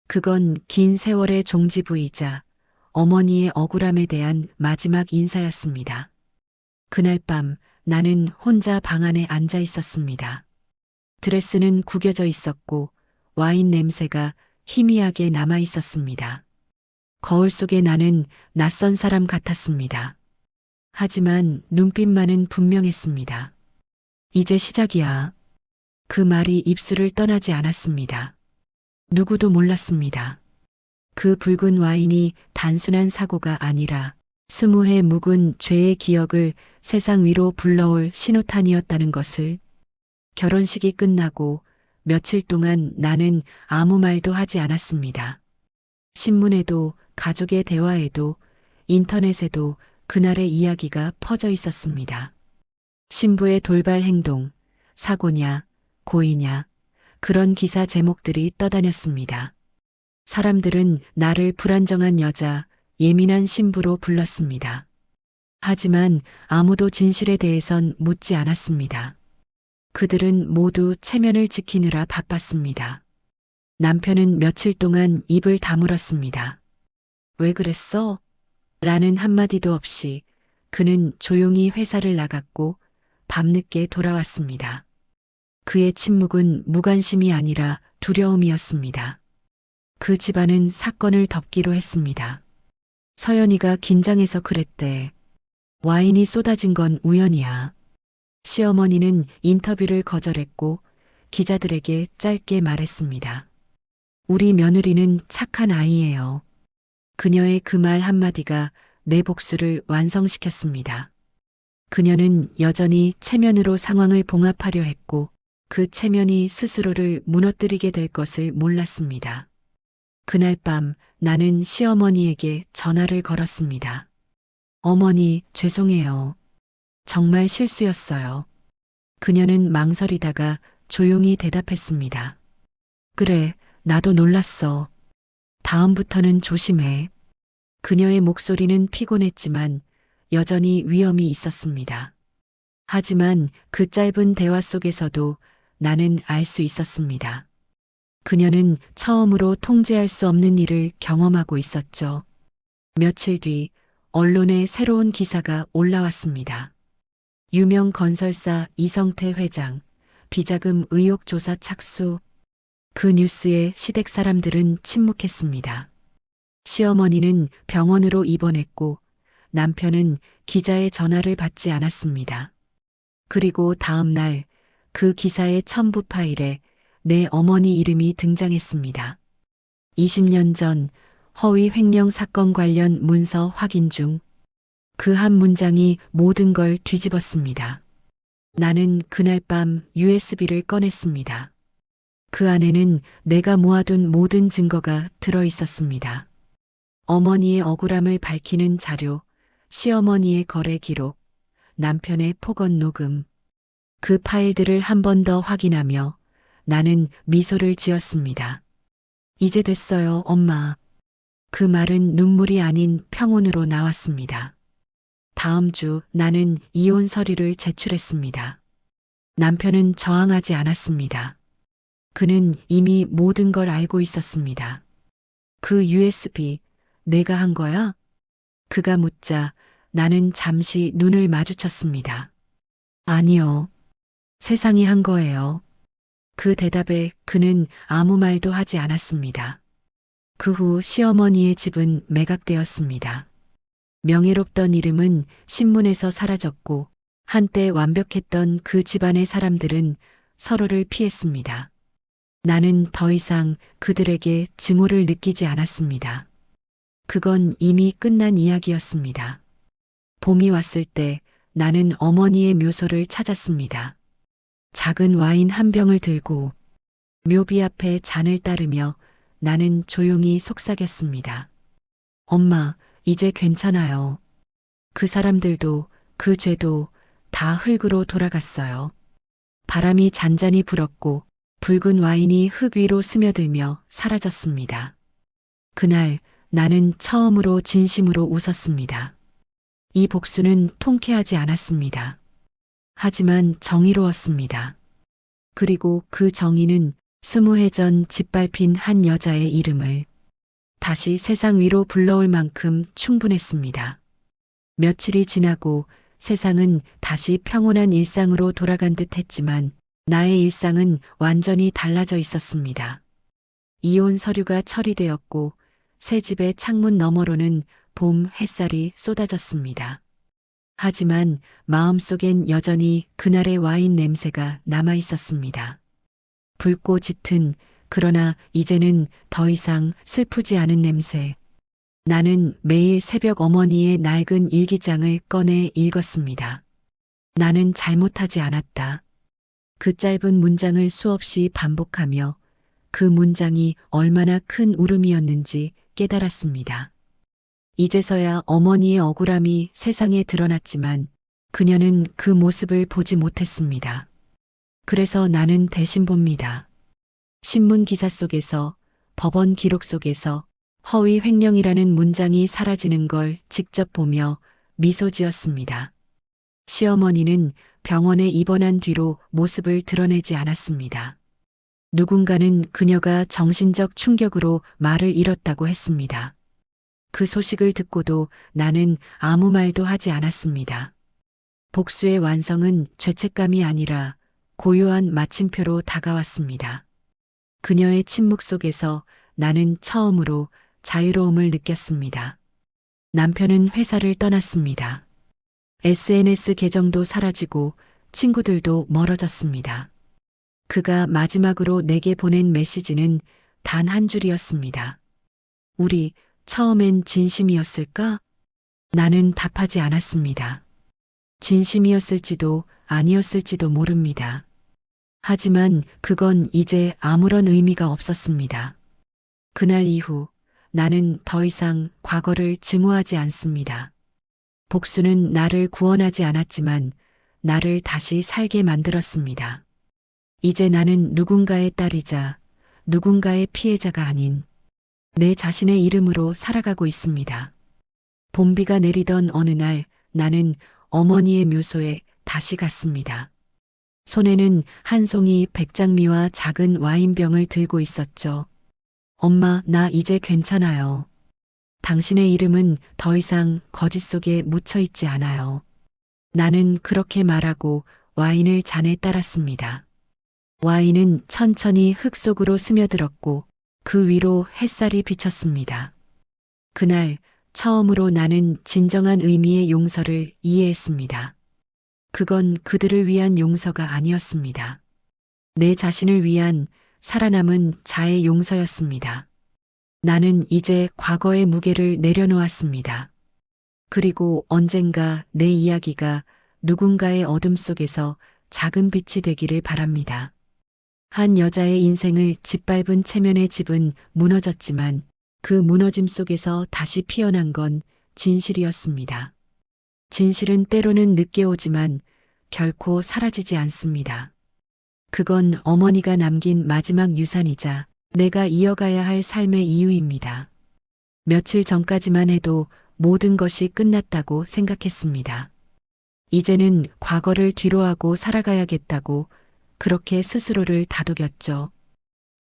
B: 그건 긴 세월의 종지부이자 어머니의 억울함에 대한 마지막 인사였습니다. 그날 밤 나는 혼자 방 안에 앉아 있었습니다. 드레스는 구겨져 있었고 와인 냄새가 희미하게 남아 있었습니다. 거울 속에 나는 낯선 사람 같았습니다. 하지만 눈빛만은 분명했습니다. 이제 시작이야. 그 말이 입술을 떠나지 않았습니다. 누구도 몰랐습니다. 그 붉은 와인이 단순한 사고가 아니라 20해 묵은 죄의 기억을 세상 위로 불러올 신호탄이었다는 것을. 결혼식이 끝나고 며칠 동안 나는 아무 말도 하지 않았습니다. 신문에도 가족의 대화에도 인터넷에도 그날의 이야기가 퍼져 있었습니다. 신부의 돌발 행동, 사고냐, 고의냐, 그런 기사 제목들이 떠다녔습니다. 사람들은 나를 불안정한 여자, 예민한 신부로 불렀습니다. 하지만 아무도 진실에 대해선 묻지 않았습니다. 그들은 모두 체면을 지키느라 바빴습니다. 남편은 며칠 동안 입을 다물었습니다. 왜 그랬어? 라는 한마디도 없이 그는 조용히 회사를 나갔고 밤늦게 돌아왔습니다. 그의 침묵은 무관심이 아니라 두려움이었습니다. 그 집안은 사건을 덮기로 했습니다. 서연이가 긴장해서 그랬대. 와인이 쏟아진 건 우연이야. 시어머니는 인터뷰를 거절했고 기자들에게 짧게 말했습니다. 우리 며느리는 착한 아이예요. 그녀의 그 말 한마디가 내 복수를 완성시켰습니다. 그녀는 여전히 체면으로 상황을 봉합하려 했고 그 체면이 스스로를 무너뜨리게 될 것을 몰랐습니다. 그날 밤 나는 시어머니에게 전화를 걸었습니다. 어머니, 죄송해요. 정말 실수였어요. 그녀는 망설이다가 조용히 대답했습니다. 그래, 나도 놀랐어. 다음부터는 조심해. 그녀의 목소리는 피곤했지만 여전히 위험이 있었습니다. 하지만 그 짧은 대화 속에서도 나는 알 수 있었습니다. 그녀는 처음으로 통제할 수 없는 일을 경험하고 있었죠. 며칠 뒤 언론에 새로운 기사가 올라왔습니다. 유명 건설사 이성태 회장, 비자금 의혹 조사 착수. 그 뉴스에 시댁 사람들은 침묵했습니다. 시어머니는 병원으로 입원했고 남편은 기자의 전화를 받지 않았습니다. 그리고 다음 날 그 기사의 첨부 파일에 내 어머니 이름이 등장했습니다. 20년 전 허위 횡령 사건 관련 문서 확인 중 그 한 문장이 모든 걸 뒤집었습니다. 나는 그날 밤 USB를 꺼냈습니다. 그 안에는 내가 모아둔 모든 증거가 들어 있었습니다. 어머니의 억울함을 밝히는 자료, 시어머니의 거래 기록, 남편의 폭언 녹음. 그 파일들을 한 번 더 확인하며 나는 미소를 지었습니다. 이제 됐어요, 엄마. 그 말은 눈물이 아닌 평온으로 나왔습니다. 다음 주 나는 이혼 서류를 제출했습니다. 남편은 저항하지 않았습니다. 그는 이미 모든 걸 알고 있었습니다. 그 USB, 내가 한 거야? 그가 묻자 나는 잠시 눈을 마주쳤습니다. 아니요. 세상이 한 거예요. 그 대답에 그는 아무 말도 하지 않았습니다. 그 후 시어머니의 집은 매각되었습니다. 명예롭던 이름은 신문에서 사라졌고 한때 완벽했던 그 집안의 사람들은 서로를 피했습니다. 나는 더 이상 그들에게 증오를 느끼지 않았습니다. 그건 이미 끝난 이야기였습니다. 봄이 왔을 때 나는 어머니의 묘소를 찾았습니다. 작은 와인 한 병을 들고 묘비 앞에 잔을 따르며 나는 조용히 속삭였습니다. 엄마, 이제 괜찮아요. 그 사람들도 그 죄도 다 흙으로 돌아갔어요. 바람이 잔잔히 불었고 붉은 와인이 흙 위로 스며들며 사라졌습니다. 그날 나는 처음으로 진심으로 웃었습니다. 이 복수는 통쾌하지 않았습니다. 하지만 정의로웠습니다. 그리고 그 정의는 20해 전 짓밟힌 한 여자의 이름을 다시 세상 위로 불러올 만큼 충분했습니다. 며칠이 지나고 세상은 다시 평온한 일상으로 돌아간 듯 했지만 나의 일상은 완전히 달라져 있었습니다. 이혼 서류가 처리되었고 새 집의 창문 너머로는 봄 햇살이 쏟아졌습니다. 하지만 마음속엔 여전히 그날의 와인 냄새가 남아 있었습니다. 붉고 짙은 그러나 이제는 더 이상 슬프지 않은 냄새. 나는 매일 새벽 어머니의 낡은 일기장을 꺼내 읽었습니다. 나는 잘못하지 않았다. 그 짧은 문장을 수없이 반복하며 그 문장이 얼마나 큰 울음이었는지 깨달았습니다. 이제서야 어머니의 억울함이 세상에 드러났지만 그녀는 그 모습을 보지 못했습니다. 그래서 나는 대신 봅니다. 신문 기사 속에서, 법원 기록 속에서 허위 횡령이라는 문장이 사라지는 걸 직접 보며 미소 지었습니다. 시어머니는 병원에 입원한 뒤로 모습을 드러내지 않았습니다. 누군가는 그녀가 정신적 충격으로 말을 잃었다고 했습니다. 그 소식을 듣고도 나는 아무 말도 하지 않았습니다. 복수의 완성은 죄책감이 아니라 고요한 마침표로 다가왔습니다. 그녀의 침묵 속에서 나는 처음으로 자유로움을 느꼈습니다. 남편은 회사를 떠났습니다. SNS 계정도 사라지고 친구들도 멀어졌습니다. 그가 마지막으로 내게 보낸 메시지는 단 한 줄이었습니다. 우리 처음엔 진심이었을까? 나는 답하지 않았습니다. 진심이었을지도 아니었을지도 모릅니다. 하지만 그건 이제 아무런 의미가 없었습니다. 그날 이후 나는 더 이상 과거를 증오하지 않습니다. 복수는 나를 구원하지 않았지만 나를 다시 살게 만들었습니다. 이제 나는 누군가의 딸이자 누군가의 피해자가 아닌 내 자신의 이름으로 살아가고 있습니다. 봄비가 내리던 어느 날 나는 어머니의 묘소에 다시 갔습니다. 손에는 한 송이 백장미와 작은 와인병을 들고 있었죠. 엄마, 나 이제 괜찮아요. 당신의 이름은 더 이상 거짓 속에 묻혀 있지 않아요. 나는 그렇게 말하고 와인을 잔에 따랐습니다. 와인은 천천히 흙 속으로 스며들었고 그 위로 햇살이 비쳤습니다. 그날 처음으로 나는 진정한 의미의 용서를 이해했습니다. 그건 그들을 위한 용서가 아니었습니다. 내 자신을 위한, 살아남은 자의 용서였습니다. 나는 이제 과거의 무게를 내려놓았습니다. 그리고 언젠가 내 이야기가 누군가의 어둠 속에서 작은 빛이 되기를 바랍니다. 한 여자의 인생을 짓밟은 체면의 집은 무너졌지만 그 무너짐 속에서 다시 피어난 건 진실이었습니다. 진실은 때로는 늦게 오지만 결코 사라지지 않습니다. 그건 어머니가 남긴 마지막 유산이자 내가 이어가야 할 삶의 이유입니다. 며칠 전까지만 해도 모든 것이 끝났다고 생각했습니다. 이제는 과거를 뒤로하고 살아가야겠다고 그렇게 스스로를 다독였죠.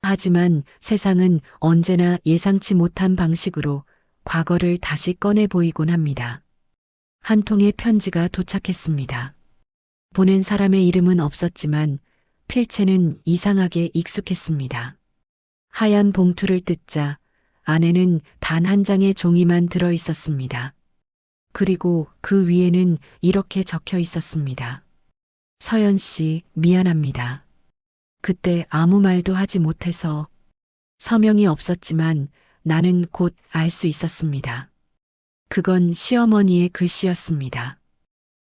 B: 하지만 세상은 언제나 예상치 못한 방식으로 과거를 다시 꺼내 보이곤 합니다. 한 통의 편지가 도착했습니다. 보낸 사람의 이름은 없었지만 필체는 이상하게 익숙했습니다. 하얀 봉투를 뜯자 안에는 단 한 장의 종이만 들어 있었습니다. 그리고 그 위에는 이렇게 적혀 있었습니다. 서연 씨, 미안합니다. 그때 아무 말도 하지 못해서. 서명이 없었지만 나는 곧 알 수 있었습니다. 그건 시어머니의 글씨였습니다.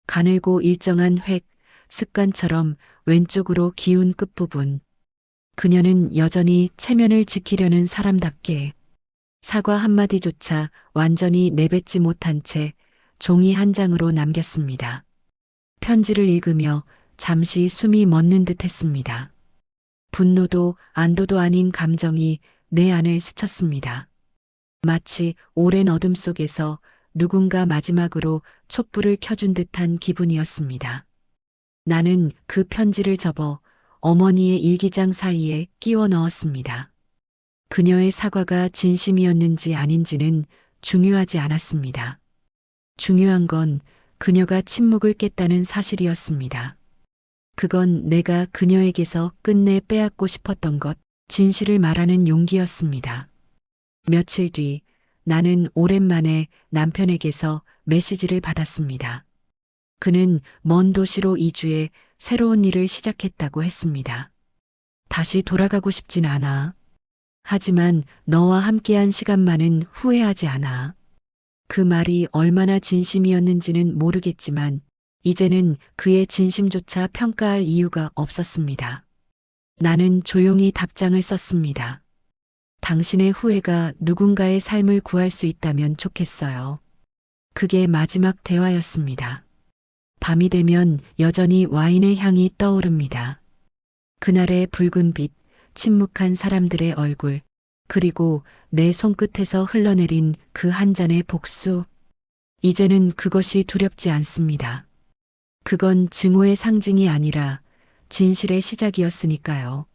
B: 가늘고 일정한 획, 습관처럼 왼쪽으로 기운 끝부분. 그녀는 여전히 체면을 지키려는 사람답게 사과 한마디조차 완전히 내뱉지 못한 채 종이 한 장으로 남겼습니다. 편지를 읽으며 잠시 숨이 멎는 듯 했습니다. 분노도 안도도 아닌 감정이 내 안을 스쳤습니다. 마치 오랜 어둠 속에서 누군가 마지막으로 촛불을 켜준 듯한 기분이었습니다. 나는 그 편지를 접어 어머니의 일기장 사이에 끼워 넣었습니다. 그녀의 사과가 진심이었는지 아닌지는 중요하지 않았습니다. 중요한 건 그녀가 침묵을 깼다는 사실이었습니다. 그건 내가 그녀에게서 끝내 빼앗고 싶었던 것, 진실을 말하는 용기였습니다. 며칠 뒤 나는 오랜만에 남편에게서 메시지를 받았습니다. 그는 먼 도시로 이주해 새로운 일을 시작했다고 했습니다. 다시 돌아가고 싶진 않아. 하지만 너와 함께한 시간만은 후회하지 않아. 그 말이 얼마나 진심이었는지는 모르겠지만 이제는 그의 진심조차 평가할 이유가 없었습니다. 나는 조용히 답장을 썼습니다. 당신의 후회가 누군가의 삶을 구할 수 있다면 좋겠어요. 그게 마지막 대화였습니다. 밤이 되면 여전히 와인의 향이 떠오릅니다. 그날의 붉은 빛, 침묵한 사람들의 얼굴, 그리고 내 손끝에서 흘러내린 그 한 잔의 복수. 이제는 그것이 두렵지 않습니다. 그건 증오의 상징이 아니라 진실의 시작이었으니까요.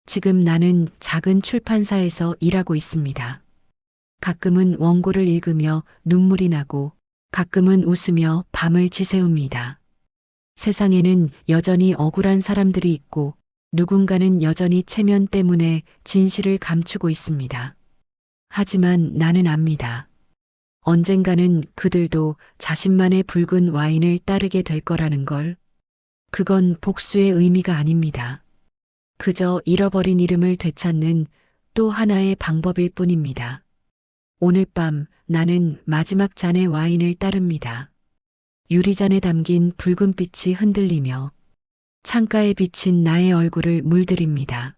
B: 지금 나는 작은 출판사에서 일하고 있습니다. 가끔은 원고를 읽으며 눈물이 나고 가끔은 웃으며 밤을 지새웁니다. 세상에는 여전히 억울한 사람들이 있고 누군가는 여전히 체면 때문에 진실을 감추고 있습니다. 하지만 나는 압니다. 언젠가는 그들도 자신만의 붉은 와인을 따르게 될 거라는 걸. 그건 복수의 의미가 아닙니다. 그저 잃어버린 이름을 되찾는 또 하나의 방법일 뿐입니다. 오늘 밤 나는 마지막 잔의 와인을 따릅니다. 유리잔에 담긴 붉은 빛이 흔들리며 창가에 비친 나의 얼굴을 물들입니다.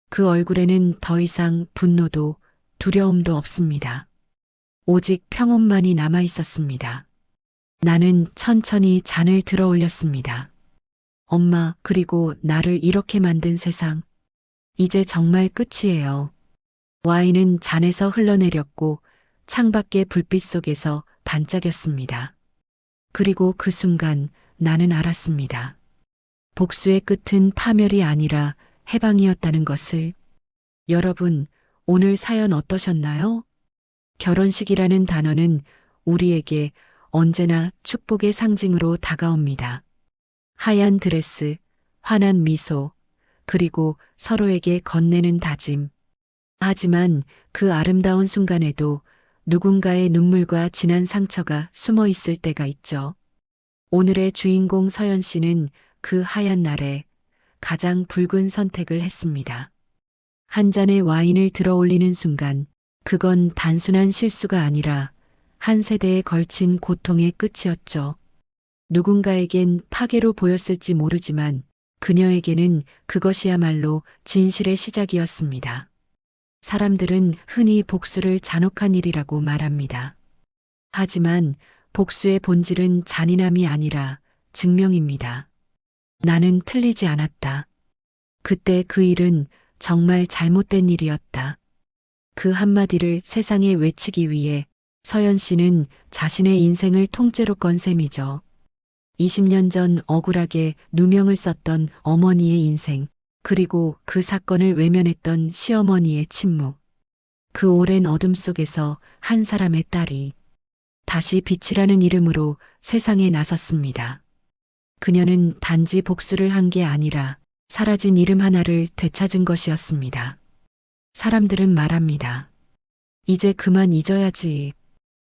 B: 그 얼굴에는 더 이상 분노도 두려움도 없습니다. 오직 평온만이 남아 있었습니다. 나는 천천히 잔을 들어 올렸습니다. 엄마, 그리고 나를 이렇게 만든 세상. 이제 정말 끝이에요. 와인은 잔에서 흘러내렸고 창밖의 불빛 속에서 반짝였습니다. 그리고 그 순간 나는 알았습니다. 복수의 끝은 파멸이 아니라 해방이었다는 것을. 여러분, 오늘 사연 어떠셨나요? 결혼식이라는 단어는 우리에게 언제나 축복의 상징으로 다가옵니다. 하얀 드레스, 환한 미소, 그리고 서로에게 건네는 다짐. 하지만 그 아름다운 순간에도 누군가의 눈물과 진한 상처가 숨어 있을 때가 있죠. 오늘의 주인공 서연 씨는 그 하얀 날에 가장 붉은 선택을 했습니다. 한 잔의 와인을 들어 올리는 순간 그건 단순한 실수가 아니라 한 세대에 걸친 고통의 끝이었죠. 누군가에겐 파괴로 보였을지 모르지만 그녀에게는 그것이야말로 진실의 시작이었습니다. 사람들은 흔히 복수를 잔혹한 일이라고 말합니다. 하지만 복수의 본질은 잔인함이 아니라 증명입니다. 나는 틀리지 않았다. 그때 그 일은 정말 잘못된 일이었다. 그 한마디를 세상에 외치기 위해 서연 씨는 자신의 인생을 통째로 건 셈이죠. 20년 전 억울하게 누명을 썼던 어머니의 인생, 그리고 그 사건을 외면했던 시어머니의 침묵. 그 오랜 어둠 속에서 한 사람의 딸이 다시 빛이라는 이름으로 세상에 나섰습니다. 그녀는 단지 복수를 한 게 아니라 사라진 이름 하나를 되찾은 것이었습니다. 사람들은 말합니다. 이제 그만 잊어야지.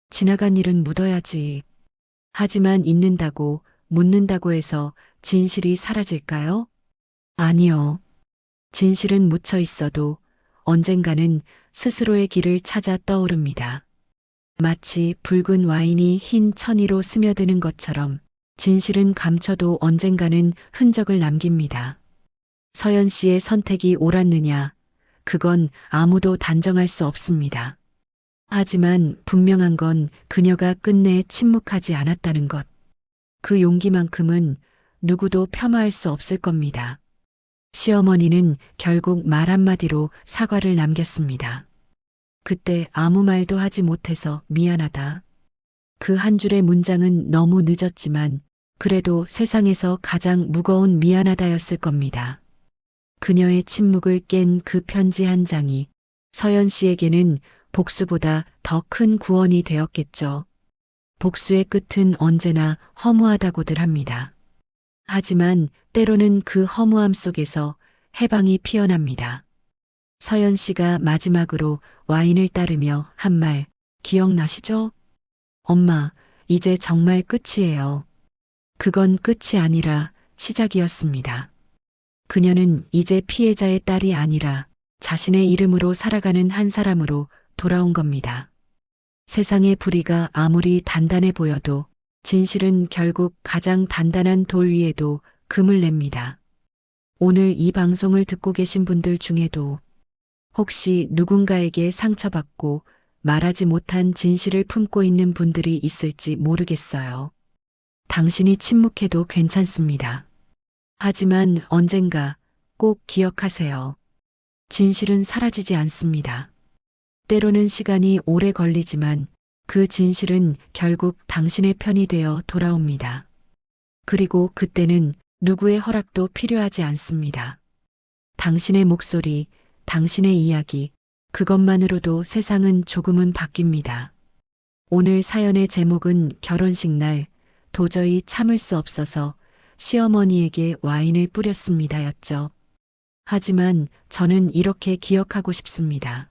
B: 지나간 일은 묻어야지. 하지만 잊는다고, 묻는다고 해서 진실이 사라질까요? 아니요. 진실은 묻혀 있어도 언젠가는 스스로의 길을 찾아 떠오릅니다. 마치 붉은 와인이 흰 천이로 스며드는 것처럼 진실은 감춰도 언젠가는 흔적을 남깁니다. 서연 씨의 선택이 옳았느냐? 그건 아무도 단정할 수 없습니다. 하지만 분명한 건 그녀가 끝내 침묵하지 않았다는 것. 그 용기만큼은 누구도 폄하할 수 없을 겁니다. 시어머니는 결국 말 한마디로 사과를 남겼습니다. 그때 아무 말도 하지 못해서 미안하다. 그 한 줄의 문장은 너무 늦었지만 그래도 세상에서 가장 무거운 미안하다였을 겁니다. 그녀의 침묵을 깬 그 편지 한 장이 서연 씨에게는 복수보다 더 큰 구원이 되었겠죠. 복수의 끝은 언제나 허무하다고들 합니다. 하지만 때로는 그 허무함 속에서 해방이 피어납니다. 서연 씨가 마지막으로 와인을 따르며 한 말 기억나시죠? 엄마, 이제 정말 끝이에요. 그건 끝이 아니라 시작이었습니다. 그녀는 이제 피해자의 딸이 아니라 자신의 이름으로 살아가는 한 사람으로 돌아온 겁니다. 세상의 불의가 아무리 단단해 보여도 진실은 결국 가장 단단한 돌 위에도 금을 냅니다. 오늘 이 방송을 듣고 계신 분들 중에도 혹시 누군가에게 상처받고 말하지 못한 진실을 품고 있는 분들이 있을지 모르겠어요. 당신이 침묵해도 괜찮습니다. 하지만 언젠가 꼭 기억하세요. 진실은 사라지지 않습니다. 때로는 시간이 오래 걸리지만 그 진실은 결국 당신의 편이 되어 돌아옵니다. 그리고 그때는 누구의 허락도 필요하지 않습니다. 당신의 목소리, 당신의 이야기, 그것만으로도 세상은 조금은 바뀝니다. 오늘 사연의 제목은 결혼식 날 도저히 참을 수 없어서 시어머니에게 와인을 뿌렸습니다 였죠. 하지만 저는 이렇게 기억하고 싶습니다.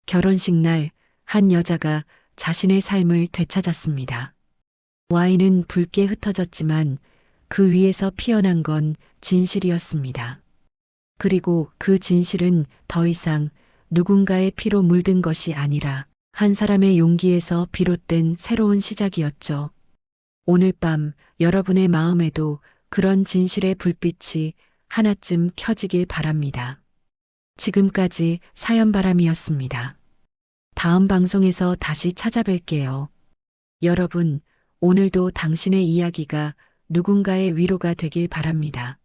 B: 결혼식 날 한 여자가 자신의 삶을 되찾았습니다. 와인은 붉게 흩어졌지만 그 위에서 피어난 건 진실이었습니다. 그리고 그 진실은 더 이상 누군가의 피로 물든 것이 아니라 한 사람의 용기에서 비롯된 새로운 시작이었죠. 오늘 밤 여러분의 마음에도 그런 진실의 불빛이 하나쯤 켜지길 바랍니다. 지금까지 사연바람이었습니다. 다음 방송에서 다시 찾아뵐게요. 여러분, 오늘도 당신의 이야기가 누군가의 위로가 되길 바랍니다.